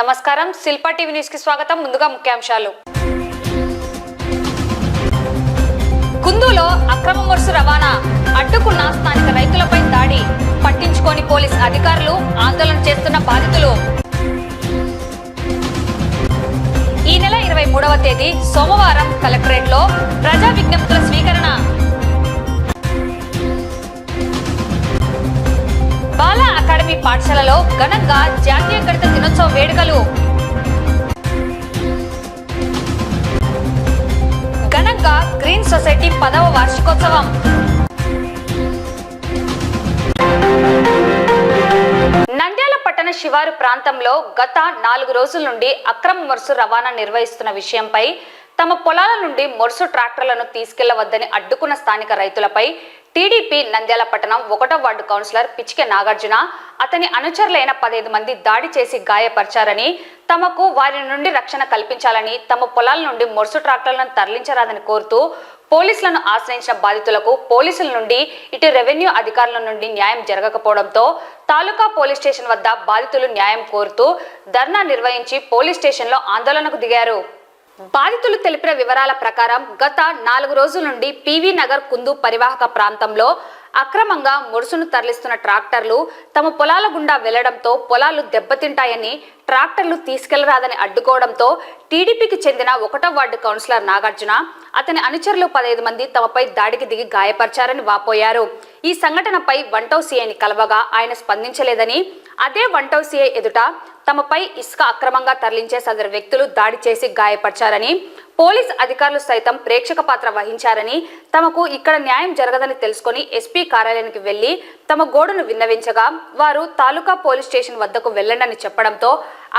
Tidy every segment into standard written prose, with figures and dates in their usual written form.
నమస్కారం Shilpa TV news కి స్వాగతం. ముందుగా ముఖ్యాంశాలు. కుందులో అక్రమ మొరుసు రవాణా అడ్డుకున్న స్థానిక రైతులపై దాడి, పట్టించుకోని పోలీస్ అధికారులు, ఆందోళన చేస్తున్న బాధితులు. ఈ నెల 23వ తేదీ సోమవారం కలెక్టరేట్ లో ప్రజా విజ్ఞప్తుల స్వీకరణ. బాల అకాడమీ పాఠశాలలో ఘనంగా జాతీయ గణిత దినోత్సవ వేడుకలు. ఘనంగా గ్రీన్ సొసైటీ 10వ వార్షికోత్సవం. నంద్యాల పట్టణ శివారు ప్రాంతంలో గత 4 రోజుల నుండి అక్రమ మొరుసు రవాణా నిర్వహిస్తున్న విషయంపై తమ పొలాల నుండి మొరుసు ట్రాక్టర్లను తీసుకెళ్లవద్దని అడ్డుకున్న స్థానిక రైతులపై టీడీపీ నంద్యాల పట్టణం 1వ వార్డు కౌన్సిలర్ పిచ్చికే నాగార్జున, అతని అనుచరులైన 15 మంది దాడి చేసి గాయపరిచారని, తమకు వారి నుండి రక్షణ కల్పించాలని, తమ పొలాల నుండి మొరుసు ట్రాక్టర్లను తరలించరాదని కోరుతూ పోలీసులను ఆశ్రయించిన బాధితులకు పోలీసుల నుండి ఇటు రెవెన్యూ అధికారుల నుండి న్యాయం జరగకపోవడంతో తాలూకా పోలీస్ స్టేషన్ వద్ద బాధితులు న్యాయం కోరుతూ ధర్నా నిర్వహించి పోలీస్ స్టేషన్లో ఆందోళనకు దిగారు. బాధితులు తెలిపిన వివరాల ప్రకారం గత 4 రోజుల నుండి పివి నగర్ కుందు పరివాహక ప్రాంతంలో అక్రమంగా మొరుసును తరలిస్తున్న ట్రాక్టర్లు తమ పొలాల గుండా వెళ్లడంతో పొలాలు దెబ్బతింటాయని, ట్రాక్టర్లు తీసుకెళ్లరాదని అడ్డుకోవడంతో టీడీపీకి చెందిన 1వ వార్డు కౌన్సిలర్ నాగార్జున, అతని అనుచరులు 15 మంది తమపై దాడికి దిగి గాయపరిచారని వాపోయారు. ఈ సంఘటనపై వంటౌ సీఐని కలవగా ఆయన స్పందించలేదని, అదే వంటౌ సీఐ ఎదుట తమపై ఇసుక అక్రమంగా తరలించే సదరు వ్యక్తులు దాడి చేసి గాయపరిచారని, పోలీస్ అధికారులు సైతం ప్రేక్షక పాత్ర వహించారని, తమకు ఇక్కడ న్యాయం జరగదని తెలుసుకుని ఎస్పీ కార్యాలయానికి వెళ్లి తమ గోడును విన్నవించగా వారు తాలూకా పోలీస్ స్టేషన్ వద్దకు వెళ్లండని చెప్పడంతో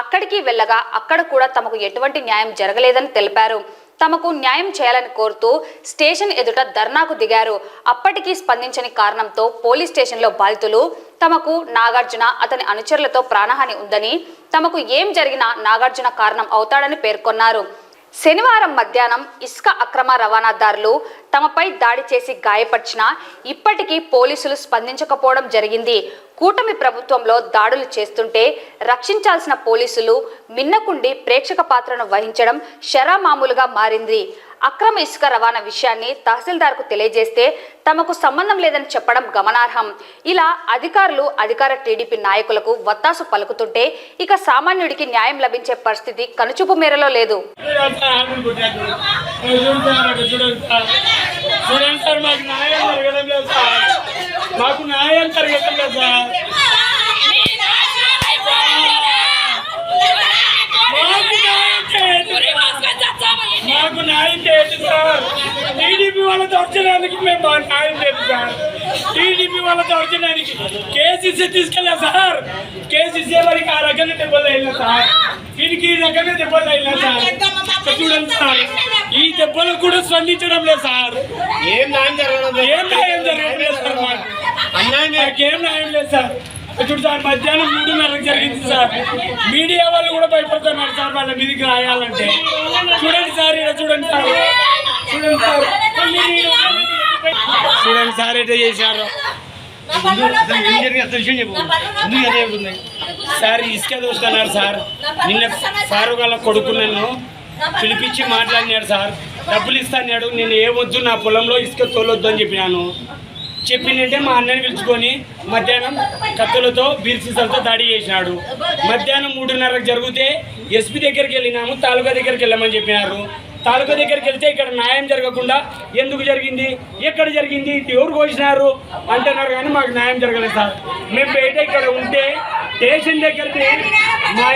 అక్కడికి వెళ్ళగా అక్కడ కూడా తమకు ఎటువంటి న్యాయం జరగలేదని తెలిపారు. తమకు న్యాయం చేయాలని కోరుతూ స్టేషన్ ఎదుట ధర్నాకు దిగారు. అప్పటికీ స్పందించని కారణంతో పోలీస్ స్టేషన్లో బాధితులు తమకు నాగార్జున, అతని అనుచరులతో ప్రాణహాని ఉందని, తమకు ఏం జరిగినా నాగార్జున కారణం అవుతాడని పేర్కొన్నారు. శనివారం మధ్యాహ్నం ఇసుక అక్రమ రవాణాదారులు తమపై దాడి చేసి గాయపరిచినా ఇప్పటికీ పోలీసులు స్పందించకపోవడం జరిగింది. కూటమి ప్రభుత్వంలో దాడులు చేస్తుంటే రక్షించాల్సిన పోలీసులు మిన్నకుండి ప్రేక్షక పాత్రను వహించడం శరామామూలుగా మారింది. అక్రమ ఇసుక రవాణా విషయాన్ని తహసీల్దార్కు తెలియజేస్తే తమకు సంబంధం లేదని చెప్పడం గమనార్హం. ఇలా అధికారులు, అధికార టీడీపీ నాయకులకు వత్తాసు పలుకుతుంటే ఇక సామాన్యుడికి న్యాయం లభించే పరిస్థితి కనుచూపు మేరలో లేదు. మాకు న్యాయం చేయదు సార్. టీడీపీ వాళ్ళ దౌర్జన్యానికి మేము న్యాయం లేదు సార్. టీడీపీ వాళ్ళ దౌర్జన్యానికి కేసీసీ తీసుకెళ్ళా సార్. కేసీసీ వారికి ఆ రకంగా దెబ్బలు అయినా సార్, వీరికి ఈ రకంగా దెబ్బలు అయినా సార్. చూడండి సార్, ఈ దెబ్బలు కూడా స్పందించడం లేదు సార్. ఏం న్యాయం జరగడం లేదు సార్. మాకేం న్యాయం లేదు సార్. చూడు సార్, మధ్యాహ్నం 3:30 జరిగింది సార్. మీడియా వాళ్ళు కూడా భయపడుతున్నారు సార్ వాళ్ళ మీదకి రాయాలంటే. చూడండి సార్, ఇలా చూడండి సార్, చూడండి సార్, చూడండి సార్ ఎట్లా చేశారు సార్. ఇసుక దోస్తున్నారు సార్. నిన్న సారు వాళ్ళ కొడుకు నన్ను పిలిపించి మాట్లాడినాడు సార్. డబ్బులు ఇస్తాడు. నేను ఏమొద్దు, నా పొలంలో ఇసుక తోలొద్దు అని చెప్పినాను. చెప్పిందంటే మా అన్నని పిలుచుకొని మధ్యాహ్నం కత్తులతో బీర్సీసలతో దాడి చేసినాడు. మధ్యాహ్నం 3:30 జరిగితే ఎస్పీ దగ్గరికి వెళ్ళినాము, తాలూకా దగ్గరికి వెళ్ళమని చెప్పినారు. తాలూకా దగ్గరికి వెళ్తే ఇక్కడ న్యాయం జరగకుండా ఎందుకు జరిగింది, ఎక్కడ జరిగింది, ఎవరు కోసినారు అంటున్నారు, కానీ మాకు న్యాయం జరగలేదు సార్. మేము బయట ఇక్కడ ఉంటే స్టేషన్ దగ్గరికి మా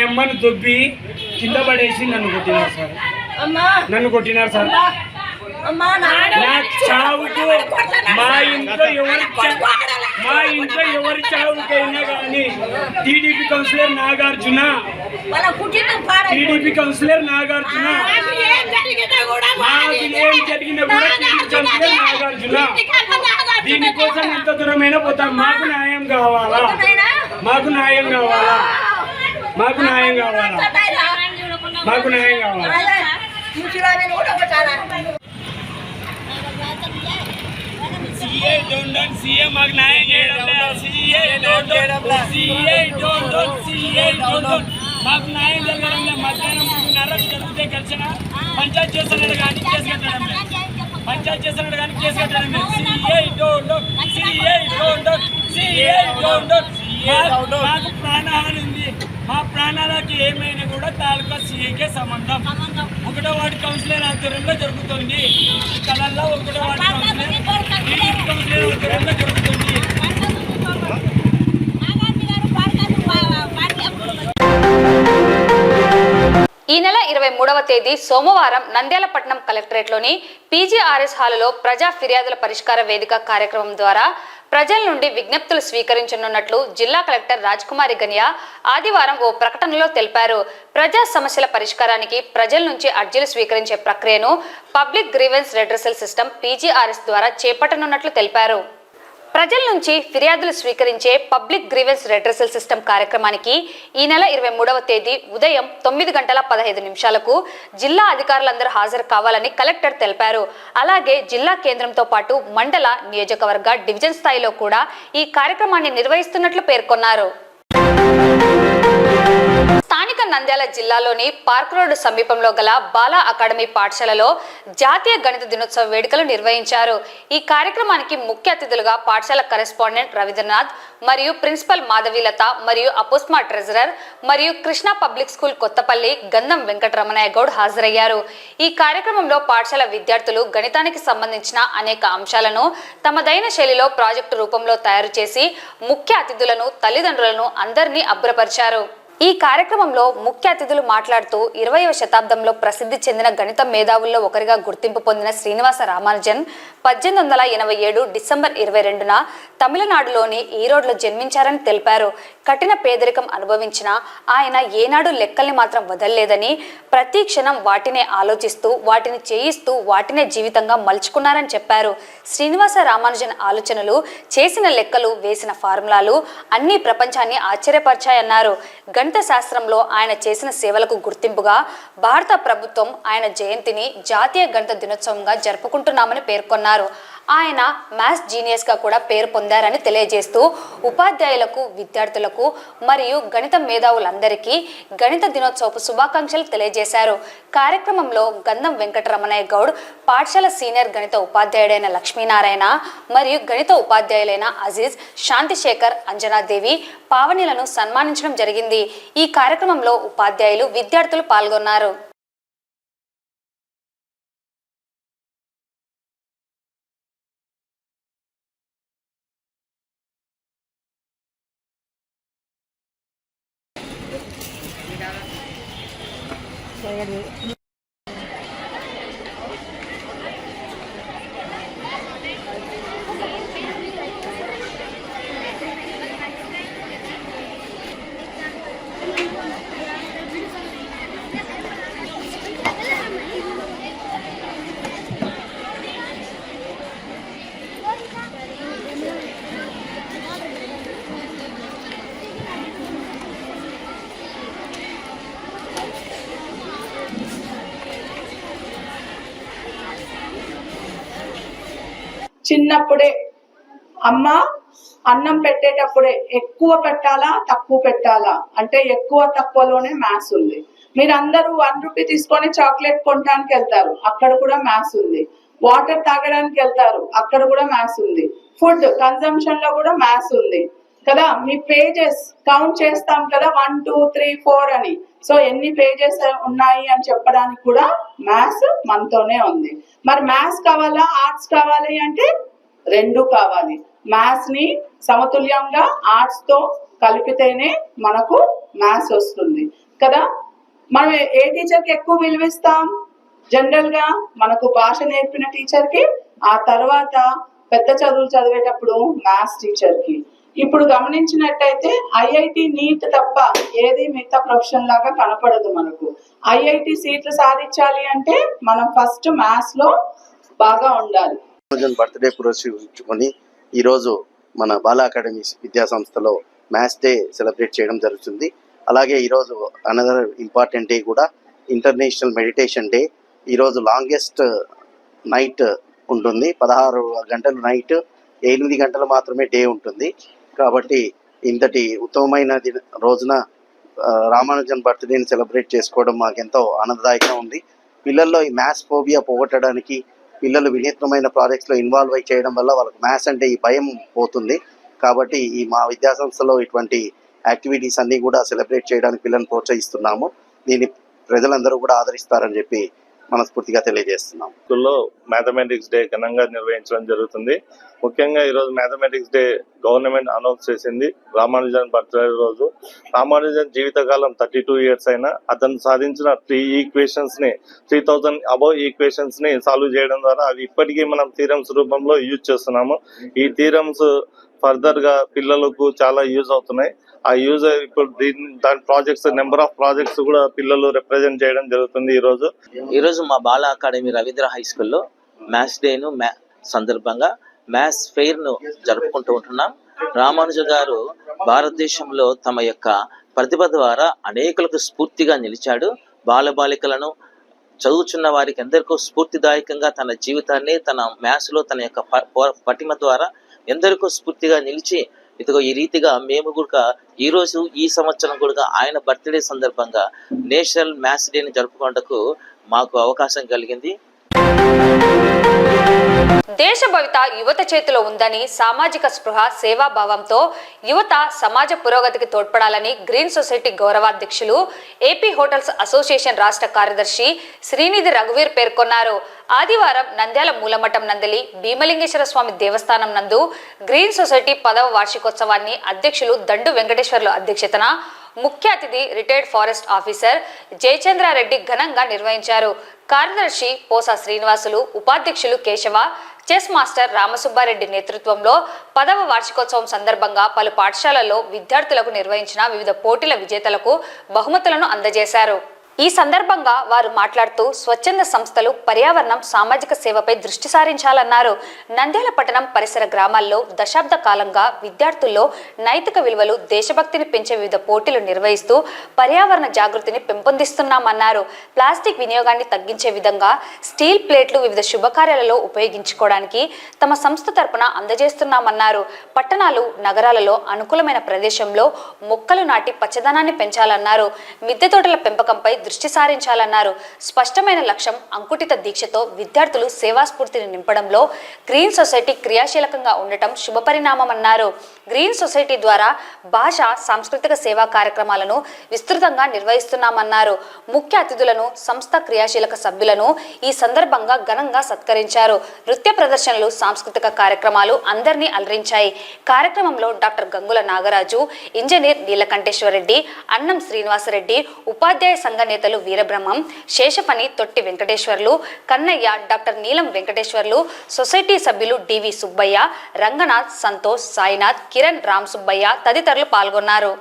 అమ్మను దొబ్బి కింద పడేసి నన్ను కొట్టినారు సార్. నా చావుకు మా ఇంట్లో ఎవరి చావుకైనా కానీ టీడీపీ కౌన్సిలర్ నాగార్జున నాకు ఏం జరిగినా కూడా టీడీపీ కౌన్సిలర్ నాగార్జున. దీనికోసం ఎంత దూరమైనా పోతాం. మాకు న్యాయం కావాలా. సీఏ మాకు న్యాయం చేయడం మాకు న్యాయం జరగడం మధ్యాహ్నం 3:30 జరిగితే ఘర్షణ పంచాయతీ చేస్తున్నాడు కానీ కేసు కట్టడం లేదు పంచాయతీ చేస్తున్నాడు కానీ కేసు కట్టడం లేదు మాకు ప్రాణహాని ఉంది మా ప్రాణాలకి ఏమైనా కూడా తాలూకా సీఏకే సంబంధం 1వ వార్డు కౌన్సిలర్ ఆధ్వర్యంలో జరుగుతుంది కళల్లో 1వ వార్డు కౌన్సిలర్ ఆధ్వర్యంలో జరుగుతుంది ఈ నెల 23వ తేదీ సోమవారం నంద్యాల పట్టణం కలెక్టరేట్లోని పీజీఆర్ఎస్ హాలులో ప్రజా ఫిర్యాదుల పరిష్కార వేదిక కార్యక్రమం ద్వారా ప్రజల నుండి విజ్ఞప్తులు స్వీకరించనున్నట్లు జిల్లా కలెక్టర్ రాజ్కుమారి గనియా ఆదివారం ఓ ప్రకటనలో తెలిపారు. ప్రజా సమస్యల పరిష్కారానికి ప్రజల నుంచి అర్జీలు స్వీకరించే ప్రక్రియను public grievance redressal system PGRS ద్వారా చేపట్టనున్నట్లు తెలిపారు. ప్రజల నుంచి ఫిర్యాదులు స్వీకరించే పబ్లిక్ గ్రీవెన్స్ రెడ్రెసల్ సిస్టమ్ కార్యక్రమానికి ఈ నెల 23వ తేదీ ఉదయం 9:15 జిల్లా అధికారులందరూ హాజరు కావాలని కలెక్టర్ తెలిపారు. అలాగే జిల్లా కేంద్రంతో పాటు మండల, నియోజకవర్గ, డివిజన్ స్థాయిలో కూడా ఈ కార్యక్రమాన్ని నిర్వహిస్తున్నట్లు పేర్కొన్నారు. స్థానిక నంద్యాల జిల్లాలోని పార్క్ రోడ్డు సమీపంలో గల బాలా అకాడమీ పాఠశాలలో జాతీయ గణిత దినోత్సవ వేడుకలు నిర్వహించారు. ఈ కార్యక్రమానికి ముఖ్య అతిథులుగా పాఠశాల కరెస్పాండెంట్ రవీంద్రనాథ్ మరియు ప్రిన్సిపల్ మాధవీలత మరియు అపోస్మా ట్రెజరర్ మరియు కృష్ణా పబ్లిక్ స్కూల్ కొత్తపల్లి గంధం వెంకటరమణయ్య గౌడ్ హాజరయ్యారు. ఈ కార్యక్రమంలో పాఠశాల విద్యార్థులు గణితానికి సంబంధించిన అనేక అంశాలను తమదైన శైలిలో ప్రాజెక్టు రూపంలో తయారు చేసి ముఖ్య అతిథులను, తల్లిదండ్రులను అందరినీ అబ్బురపరిచారు. ఈ కార్యక్రమంలో ముఖ్య అతిథులు మాట్లాడుతూ 20వ శతాబ్దంలో ప్రసిద్ధి చెందిన గణిత మేధావుల్లో ఒకరిగా గుర్తింపు పొందిన శ్రీనివాస రామానుజన్ 1887 డిసెంబర్ 22న తమిళనాడులోని ఈరోడ్లో జన్మించారని తెలిపారు. కఠిన పేదరికం అనుభవించిన ఆయన ఏనాడు లెక్కల్ని మాత్రం వదలలేదని, ప్రతి క్షణం వాటినే ఆలోచిస్తూ, వాటిని చేయిస్తూ, వాటినే జీవితంగా మలుచుకున్నారని చెప్పారు. శ్రీనివాస రామానుజన్ ఆలోచనలు, చేసిన లెక్కలు, వేసిన ఫార్ములాలు అన్ని ప్రపంచాన్ని ఆశ్చర్యపరిచాయన్నారు. గణిత శాస్త్రంలో ఆయన చేసిన సేవలకు గుర్తింపుగా భారత ప్రభుత్వం ఆయన జయంతిని జాతీయ గణిత దినోత్సవంగా జరుపుకుంటున్నామని పేర్కొన్నారు. ఆయన మ్యాథ్స్ జీనియస్ గా కూడా పేరు పొందారని తెలియజేస్తూ ఉపాధ్యాయులకు, విద్యార్థులకు మరియు గణిత మేధావులందరికీ గణిత దినోత్సవపు శుభాకాంక్షలు తెలియజేశారు. కార్యక్రమంలో గంధం వెంకటరమణయ్య గౌడ్, పాఠశాల సీనియర్ గణిత ఉపాధ్యాయుడైన లక్ష్మీనారాయణ మరియు గణిత ఉపాధ్యాయులైన అజీజ్, శాంతిశేఖర్, అంజనాదేవి, పావనిలను సన్మానించడం జరిగింది. ఈ కార్యక్రమంలో ఉపాధ్యాయులు, విద్యార్థులు పాల్గొన్నారు. చిన్నప్పుడే అమ్మ అన్నం పెట్టేటప్పుడే ఎక్కువ పెట్టాలా, తక్కువ పెట్టాలా అంటే ఎక్కువ తక్కువలోనే మ్యాథ్స్ ఉంది. మీరు అందరూ 1 రూపీ తీసుకొని చాక్లెట్ కొనడానికి వెళ్తారు, అక్కడ కూడా మ్యాథ్స్ ఉంది. వాటర్ తాగడానికి వెళ్తారు, అక్కడ కూడా మ్యాథ్స్ ఉంది. ఫుడ్ కన్సంప్షన్ లో కూడా మ్యాథ్స్ ఉంది కదా. మీ పేజెస్ కౌంట్ చేస్తాం కదా, 1 2 3 4 అని. సో ఎన్ని పేజెస్ ఉన్నాయి అని చెప్పడానికి కూడా మ్యాథ్స్ మనతోనే ఉంది. మరి మ్యాథ్స్ కావాలా, ఆర్ట్స్ కావాలి అంటే 2 కావాలి. మ్యాథ్స్ ని సమతుల్యంగా ఆర్ట్స్ తో కలిపితేనే మనకు మ్యాథ్స్ వస్తుంది కదా. మనం ఏ టీచర్ కి ఎక్కువ విలువిస్తాం? జనరల్ గా మనకు భాష నేర్పిన టీచర్ కి, ఆ తర్వాత పెద్ద చదువులు చదివేటప్పుడు మ్యాథ్స్ టీచర్ కి. ఇప్పుడు గమనించినట్టయితే ఐఐటి నీట్ తప్ప ఏది మిగతా ప్రొఫెషన్ లాగా కనపడదు మనకు. ఐఐటి సీట్లు సాధించాలి అంటే మనం ఫస్ట్ మ్యాథ్స్ లో బాగా ఉండాలి. బర్త్డే పురస్కరించుకొని ఈరోజు మన బాలా అకాడమీ విద్యా సంస్థలో మ్యాథ్స్ డే సెలబ్రేట్ చేయడం జరుగుతుంది. అలాగే ఈరోజు అనదర్ ఇంపార్టెంట్ డే కూడా ఇంటర్నేషనల్ మెడిటేషన్ డే. ఈరోజు లాంగెస్ట్ నైట్ ఉంటుంది, 16 గంటలు నైట్ 8 గంటలు మాత్రమే డే ఉంటుంది. కాబట్టి ఇంతటి ఉత్తమమైన రోజున రామానుజన్ బర్త్డేని సెలబ్రేట్ చేసుకోవడం మాకెంతో ఆనందదాయకంగా ఉంది. పిల్లల్లో ఈ మ్యాథ్స్ ఫోబియా పోగొట్టడానికి పిల్లలు వినూత్నమైన ప్రాజెక్ట్స్లో ఇన్వాల్వ్ అయి చేయడం వల్ల వాళ్ళకి మ్యాథ్స్ అంటే ఈ భయం పోతుంది. కాబట్టి ఈ మా విద్యాసంస్థలో ఇటువంటి యాక్టివిటీస్ అన్నీ కూడా సెలబ్రేట్ చేయడానికి పిల్లల్ని ప్రోత్సహిస్తున్నాము. దీన్ని ప్రజలందరూ కూడా ఆదరిస్తారని చెప్పి మనస్ఫూర్తిగా తెలియజేస్తున్నాం. స్కూల్లో మ్యాథమెటిక్స్ డే ఘనంగా నిర్వహించడం జరుగుతుంది. ముఖ్యంగా ఈరోజు మ్యాథమెటిక్స్ డే గవర్నమెంట్ అనౌన్స్ చేసింది. రామానుజన్ బర్త్డే రోజు. రామానుజన్ జీవితకాలం 32 years అయినా అతను సాధించిన 3000 అబౌవ్ ఈక్వేషన్స్ ని సాల్వ్ చేయడం ద్వారా అవి ఇప్పటికీ మనం థీరమ్స్ రూపంలో యూజ్ చేస్తున్నాము. ఈ థీరమ్స్ ఫర్దర్ గా పిల్లలకు చాలా యూజ్ అవుతున్నాయి. ఆ యూజ్ ఇప్పుడు దాని ప్రాజెక్ట్స్ నెంబర్ ఆఫ్ ప్రాజెక్ట్స్ కూడా పిల్లలు రిప్రజెంట్ చేయడం జరుగుతుంది. ఈ రోజు మా బాల అకాడమీ రవీంద్ర హై స్కూల్లో మ్యాథ్స్ డేను సందర్భంగా మ్యాథ్స్ ఫెయిర్ ను జరుపుకుంటూ ఉంటున్నాం. రామానుజ గారు భారతదేశంలో తమ యొక్క ప్రతిభ ద్వారా అనేకులకు స్ఫూర్తిగా నిలిచాడు. బాలబాలికలను చదువుచున్న వారికి ఎందరికో స్ఫూర్తిదాయకంగా తన జీవితాన్ని తన మ్యాథ్స్ లో తన యొక్క పటిమ ద్వారా ఎందరికో స్ఫూర్తిగా నిలిచి ఇదిగో ఈ రీతిగా మేము కూడా ఈ రోజు ఈ సంవత్సరం కూడా ఆయన బర్త్డే సందర్భంగా నేషనల్ మ్యాథ్స్ డేని జరుపుకోవడానికి మాకు అవకాశం కలిగింది. దేశ భవిత యువత చేతిలో ఉందని సామాజిక స్పృహ సేవాభావంతో యువత సమాజ పురోగతికి తోడ్పడాలని గ్రీన్ సొసైటీ గౌరవాధ్యక్షులు ఏపీ హోటల్స్ అసోసియేషన్ రాష్ట్ర కార్యదర్శి శ్రీనిధి రఘువీర్ పేర్కొన్నారు. ఆదివారం నంద్యాల మూలమఠం నందలి భీమలింగేశ్వర స్వామి దేవస్థానం నందు గ్రీన్ సొసైటీ 10వ వార్షికోత్సవాన్ని అధ్యక్షులు దండు వెంకటేశ్వర్లు అధ్యక్షతన ముఖ్య అతిథి రిటైర్డ్ ఫారెస్ట్ ఆఫీసర్ జయచంద్రారెడ్డి ఘనంగా నిర్వహించారు. కార్యదర్శి పోసా శ్రీనివాసులు, ఉపాధ్యక్షులు కేశవ, చెస్ మాస్టర్ రామసుబ్బారెడ్డి నేతృత్వంలో 10వ వార్షికోత్సవం సందర్భంగా పలు పాఠశాలల్లో విద్యార్థులకు నిర్వహించిన వివిధ పోటీల విజేతలకు బహుమతులను అందజేశారు. ఈ సందర్భంగా వారు మాట్లాడుతూ స్వచ్ఛంద సంస్థలు పర్యావరణం, సామాజిక సేవపై దృష్టి సారించాలన్నారు. నంద్యాల పట్టణం పరిసర గ్రామాల్లో దశాబ్ద కాలంగా విద్యార్థుల్లో నైతిక విలువలు, దేశభక్తిని పెంచే వివిధ పోటీలు నిర్వహిస్తూ పర్యావరణ జాగృతిని పెంపొందిస్తున్నామన్నారు. ప్లాస్టిక్ వినియోగాన్ని తగ్గించే విధంగా స్టీల్ ప్లేట్లు వివిధ శుభకార్యాలలో ఉపయోగించుకోవడానికి తమ సంస్థ తరపున అందజేస్తున్నామన్నారు. పట్టణాలు, నగరాలలో అనుకూలమైన ప్రదేశంలో మొక్కలు నాటి పచ్చదనాన్ని పెంచాలన్నారు. మిద్దె తోటల పెంపకంపై దృష్టి సారించాలన్నారు. స్పష్టమైన లక్ష్యం, అంకుటిత దీక్షతో విద్యార్థులు సేవాస్ఫూర్తిని నింపడంలో గ్రీన్ సొసైటీ క్రియాశీలకంగా ఉండటం శుభపరిణామమన్నారు. గ్రీన్ సొసైటీ ద్వారా భాష, సాంస్కృతిక సేవా కార్యక్రమాలను విస్తృతంగా నిర్వహిస్తున్నామన్నారు. ముఖ్య అతిథులను, సంస్థ క్రియాశీలక సభ్యులను ఈ సందర్భంగా ఘనంగా సత్కరించారు. నృత్య ప్రదర్శనలు, సాంస్కృతిక కార్యక్రమాలు అందరినీ అలరించాయి. కార్యక్రమంలో డాక్టర్ గంగుల నాగరాజు, ఇంజనీర్ నీలకంఠేశ్వరరెడ్డి, అన్నం శ్రీనివాసరెడ్డి, ఉపాధ్యాయ సంఘ నేతలు వీరబ్రహ్మం, శేషపని, తొట్టి వెంకటేశ్వర్లు, కన్నయ్య, డాక్టర్ నీలం వెంకటేశ్వర్లు, సొసైటీ సభ్యులు డివి సుబ్బయ్య, రంగనాథ్, సంతోష్, సాయినాథ్, కిరణ్, రామ్ సుబ్బయ్య తదితరులు పాల్గొన్నారు.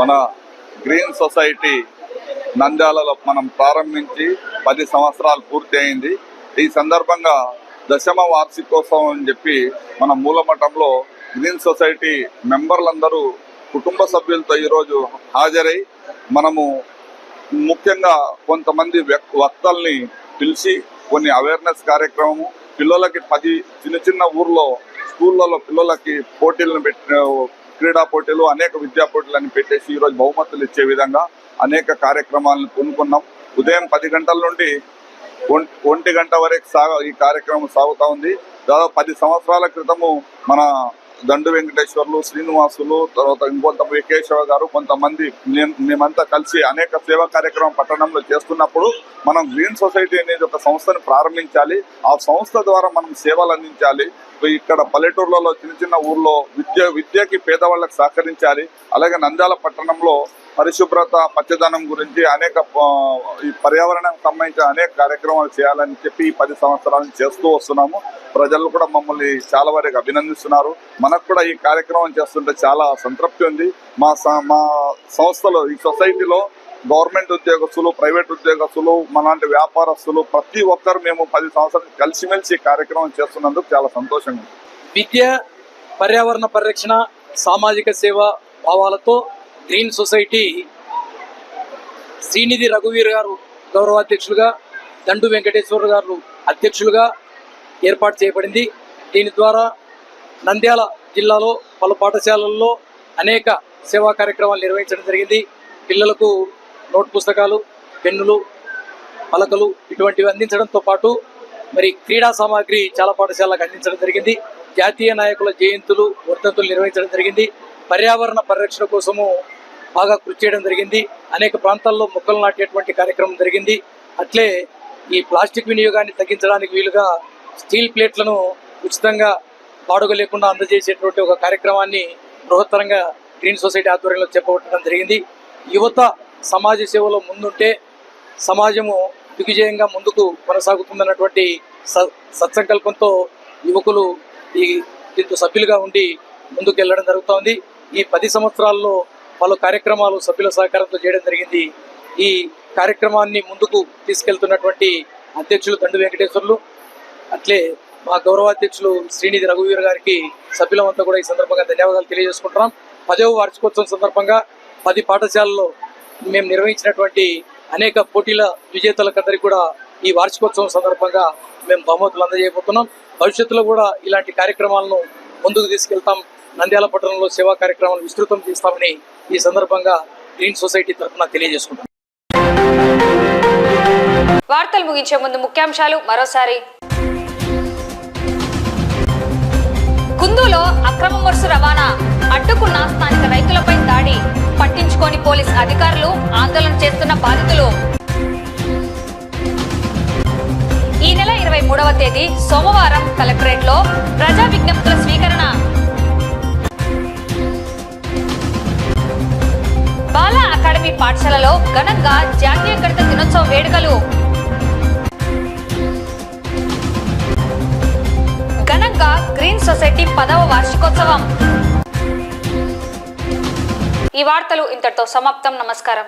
మన గ్రీన్ సొసైటీ నంద్యాలలో మనం ప్రారంభించి 10 సంవత్సరాలు పూర్తి అయింది. ఈ సందర్భంగా 10వ వార్షికోత్సవం అని చెప్పి మన మూలమఠంలో గ్రీన్ సొసైటీ మెంబర్లందరూ కుటుంబ సభ్యులతో ఈరోజు హాజరై మనము ముఖ్యంగా కొంతమంది వక్తల్ని పిలిచి కొన్ని అవేర్నెస్ కార్యక్రమము, పిల్లలకి 10 చిన్న ఊర్లో స్కూళ్ళలో పిల్లలకి పోటీలను క్రీడా పోటీలు, అనేక విద్యా పోటీలను పెట్టేసి ఈరోజు బహుమతులు ఇచ్చే విధంగా అనేక కార్యక్రమాలను కొనుక్కున్నాం. ఉదయం 10 గంటల నుండి 1 గంట వరకు ఈ కార్యక్రమం సాగుతూ ఉంది. దాదాపు 10 సంవత్సరాల క్రితము మన దండు వెంకటేశ్వర్లు, శ్రీనివాసులు, తర్వాత ఇంకొంత కేశవ గారు, కొంతమంది మేమంతా కలిసి అనేక సేవా కార్యక్రమం పట్టణంలో చేస్తున్నప్పుడు మనం గ్రీన్ సొసైటీ అనేది ఒక సంస్థను ప్రారంభించాలి. ఆ సంస్థ ద్వారా మనం సేవలు అందించాలి. ఇక్కడ పల్లెటూర్లలో, చిన్న ఊర్లో విద్యకి పేదవాళ్ళకి సహకరించాలి. అలాగే నంద్యాల పట్టణంలో పరిశుభ్రత, పచ్చదనం గురించి అనేక ఈ పర్యావరణానికి సంబంధించిన అనేక కార్యక్రమాలు చేయాలని చెప్పి ఈ 10 సంవత్సరాలు చేస్తూ వస్తున్నాము. ప్రజలు కూడా మమ్మల్ని చాలా వరకు అభినందిస్తున్నారు. మనకు కూడా ఈ కార్యక్రమం చేస్తుంటే చాలా సంతృప్తి ఉంది. మా సంస్థలో, ఈ సొసైటీలో గవర్నమెంట్ ఉద్యోగస్తులు, ప్రైవేట్ ఉద్యోగస్తులు, మనలాంటి వ్యాపారస్తులు ప్రతి ఒక్కరు మేము 10 సంవత్సరాలు కలిసిమెలిసి ఈ కార్యక్రమం చేస్తున్నందుకు చాలా సంతోషంగా ఉంది. విద్య, పర్యావరణ పరిరక్షణ, సామాజిక సేవ భావాలతో గ్రీన్ సొసైటీ శ్రీనిధి రఘువీర్ గారు గౌరవాధ్యక్షులుగా, దండు వెంకటేశ్వర గారు అధ్యక్షులుగా ఏర్పాటు చేయబడింది. దీని ద్వారా నంద్యాల జిల్లాలో పలు పాఠశాలల్లో అనేక సేవా కార్యక్రమాలు నిర్వహించడం జరిగింది. పిల్లలకు నోట్ పుస్తకాలు, పెన్నులు, పలకలు ఇటువంటివి అందించడంతో పాటు మరి క్రీడా సామాగ్రి చాలా పాఠశాలకు అందించడం జరిగింది. జాతీయ నాయకుల జయంతులు, వర్ధంతులు నిర్వహించడం జరిగింది. పర్యావరణ పరిరక్షణ కోసము బాగా కృషి చేయడం జరిగింది. అనేక ప్రాంతాల్లో మొక్కలు నాటేటువంటి కార్యక్రమం జరిగింది. అట్లే ఈ ప్లాస్టిక్ వినియోగాన్ని తగ్గించడానికి వీలుగా స్టీల్ ప్లేట్లను ఉచితంగా వాడుక లేకుండా అందజేసేటువంటి ఒక కార్యక్రమాన్ని బృహత్తరంగా గ్రీన్ సొసైటీ ఆధ్వర్యంలో చేపట్టడం జరిగింది. యువత సమాజ సేవలో ముందుంటే సమాజము దిగ్విజయంగా ముందుకు కొనసాగుతుందన్నటువంటి సత్సంకల్పంతో యువకులు దీంతో సభ్యులుగా ఉండి ముందుకు వెళ్ళడం జరుగుతోంది. ఈ 10 సంవత్సరాల్లో పలు కార్యక్రమాలు సభ్యుల సహకారంతో చేయడం జరిగింది. ఈ కార్యక్రమాన్ని ముందుకు తీసుకెళ్తున్నటువంటి అధ్యక్షులు దండు వెంకటేశ్వర్లు, అట్లే మా గౌరవాధ్యక్షులు శ్రీనిధి రఘువీర్ గారికి సభ్యులమంతా కూడా ఈ సందర్భంగా ధన్యవాదాలు తెలియజేసుకుంటున్నాం. 10వ వార్షికోత్సవం సందర్భంగా 10 పాఠశాలల్లో మేము నిర్వహించినటువంటి అనేక పోటీల విజేతలకందరికీ కూడా ఈ వార్షికోత్సవం సందర్భంగా మేము బహుమతులు అందజేయబోతున్నాం. భవిష్యత్తులో కూడా ఇలాంటి కార్యక్రమాలను ముందుకు తీసుకెళ్తాం. నంద్యాల పట్టణంలో సేవా కార్యక్రమాలు విస్తృతం చేస్తామని ఈ సందర్భంగా గ్రీన్ సొసైటీ తరఫున తెలియజేసుకుంటాం. వార్తలు ముగించే ముందు ముఖ్యాంశాలు మరోసారి. కుందూలో అక్రమ మొరుసు రవాణా, అడ్డుకున్న స్థానిక రైతులపై దాడి, పట్టించుకోని పోలీస్ అధికారులు, ఆందోళన చేస్తున్న బాధితులు. ఈ నెల 23వ తేదీ సోమవారం కలెక్టరేట్లో ప్రజా విజ్ఞప్తుల స్వీకరణ. బాలా అకాడమీ పాఠశాలలో ఘనంగా జాతీయ గణిత దినోత్సవ వేడుకలు. ఘనంగా గ్రీన్ సొసైటీ 10వ వార్షికోత్సవం. ఈ వార్తలు ఇంతటితో సమాప్తం. నమస్కారం.